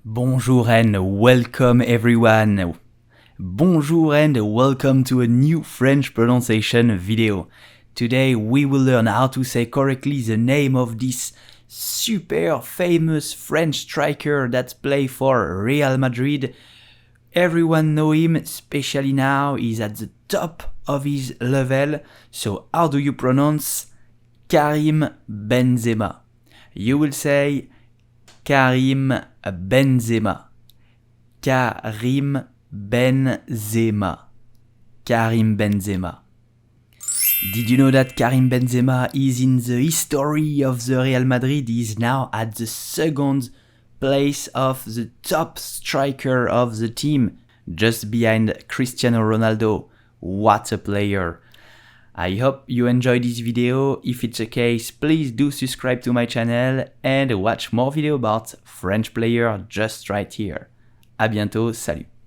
Bonjour and welcome everyone. Bonjour and welcome to a new French pronunciation video. Today we will learn how to say correctly the name of this super famous French striker that plays for Real Madrid. Everyone know him, especially now he's at the top of his level. So how do you pronounce Karim Benzema? You will say Karim Benzema. Karim Benzema. Karim Benzema. Did you know that Karim Benzema is in the history of the Real Madrid? He is now at the second place of the top striker of the team, just behind Cristiano Ronaldo. What a player! I hope you enjoyed this video. If it's the case, please do subscribe to my channel and watch more videos about French players just right here. À bientôt, salut!